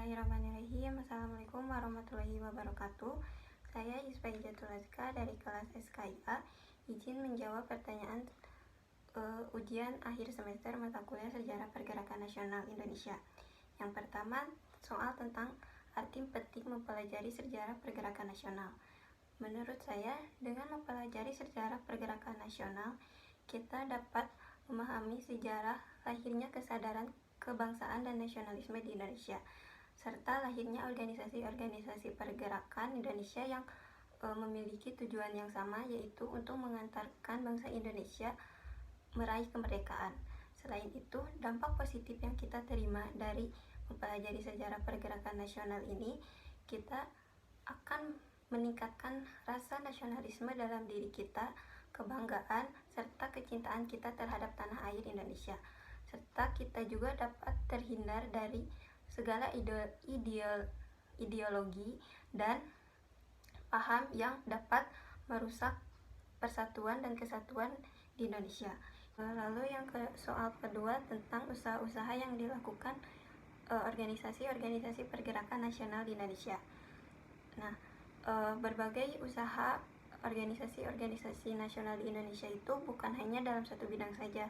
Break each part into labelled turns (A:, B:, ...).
A: Bismillahirrahmanirrahim. Assalamualaikum warahmatullahi wabarakatuh. Saya Yusfa Hijatul Azka dari kelas SKIA. Izin menjawab pertanyaan ujian akhir semester mata kuliah Sejarah Pergerakan Nasional Indonesia. Yang pertama, soal tentang arti penting mempelajari sejarah pergerakan nasional. Menurut saya, dengan mempelajari sejarah pergerakan nasional, kita dapat memahami sejarah lahirnya kesadaran kebangsaan dan nasionalisme di Indonesia, serta lahirnya organisasi-organisasi pergerakan Indonesia yang memiliki tujuan yang sama, yaitu untuk mengantarkan bangsa Indonesia meraih kemerdekaan. Selain itu, dampak positif yang kita terima dari mempelajari sejarah pergerakan nasional ini, kita akan meningkatkan rasa nasionalisme dalam diri kita, kebanggaan, serta kecintaan kita terhadap tanah air Indonesia. Serta kita juga dapat terhindar dari segala ideologi dan paham yang dapat merusak persatuan dan kesatuan di Indonesia. Lalu yang soal kedua tentang usaha-usaha yang dilakukan organisasi-organisasi pergerakan nasional di Indonesia. Nah, berbagai usaha organisasi-organisasi nasional di Indonesia itu bukan hanya dalam satu bidang saja.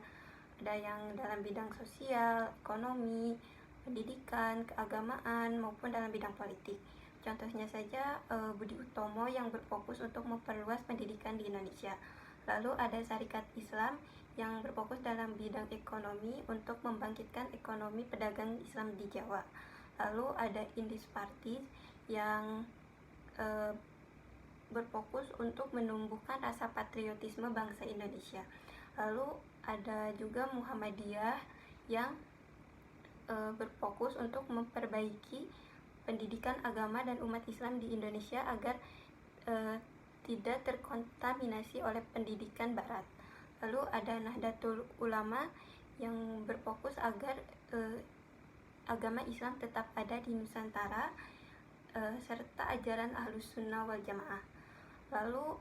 A: Ada yang dalam bidang sosial, ekonomi, pendidikan, keagamaan, maupun dalam bidang politik. Contohnya saja Budi Utomo yang berfokus untuk memperluas pendidikan di Indonesia. Lalu ada Syarikat Islam yang berfokus dalam bidang ekonomi untuk membangkitkan ekonomi pedagang Islam di Jawa. Lalu ada Indis Party yang berfokus untuk menumbuhkan rasa patriotisme bangsa Indonesia. Lalu ada juga Muhammadiyah yang berfokus untuk memperbaiki pendidikan agama dan umat Islam di Indonesia agar tidak terkontaminasi oleh pendidikan Barat. Lalu ada Nahdlatul Ulama yang berfokus agar agama Islam tetap ada di Nusantara, serta ajaran Ahlus Sunnah wal Jamaah. Lalu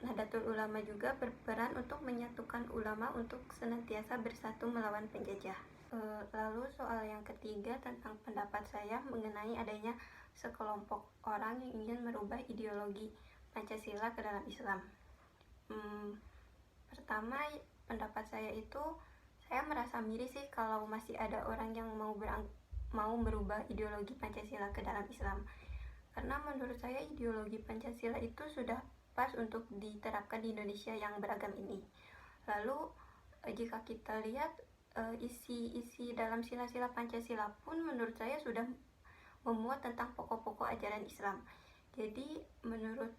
A: Nahdlatul Ulama juga berperan untuk menyatukan ulama untuk senantiasa bersatu melawan penjajah. Lalu soal yang ketiga tentang pendapat saya mengenai adanya sekelompok orang yang ingin merubah ideologi Pancasila ke dalam Islam. Pertama, pendapat saya itu, saya merasa miris sih kalau masih ada orang yang mau merubah ideologi Pancasila ke dalam Islam. Karena menurut saya ideologi Pancasila itu sudah pas untuk diterapkan di Indonesia yang beragam ini. Lalu jika kita lihat isi dalam sila-sila Pancasila pun menurut saya sudah memuat tentang pokok-pokok ajaran Islam. Jadi menurut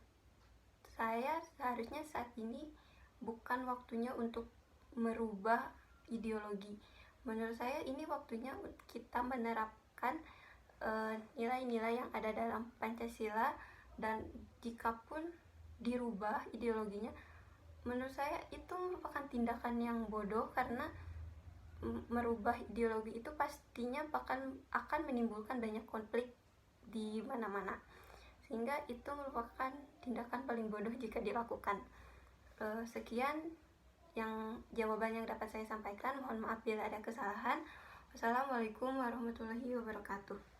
A: saya seharusnya saat ini bukan waktunya untuk merubah ideologi. Menurut saya ini waktunya kita menerapkan nilai-nilai yang ada dalam Pancasila, dan jika pun dirubah ideologinya, menurut saya itu merupakan tindakan yang bodoh, karena merubah ideologi itu pastinya akan menimbulkan banyak konflik di mana-mana, sehingga itu merupakan tindakan paling bodoh jika dilakukan. Sekian yang jawaban yang dapat saya sampaikan. Mohon maaf bila ada kesalahan. Wassalamualaikum warahmatullahi wabarakatuh.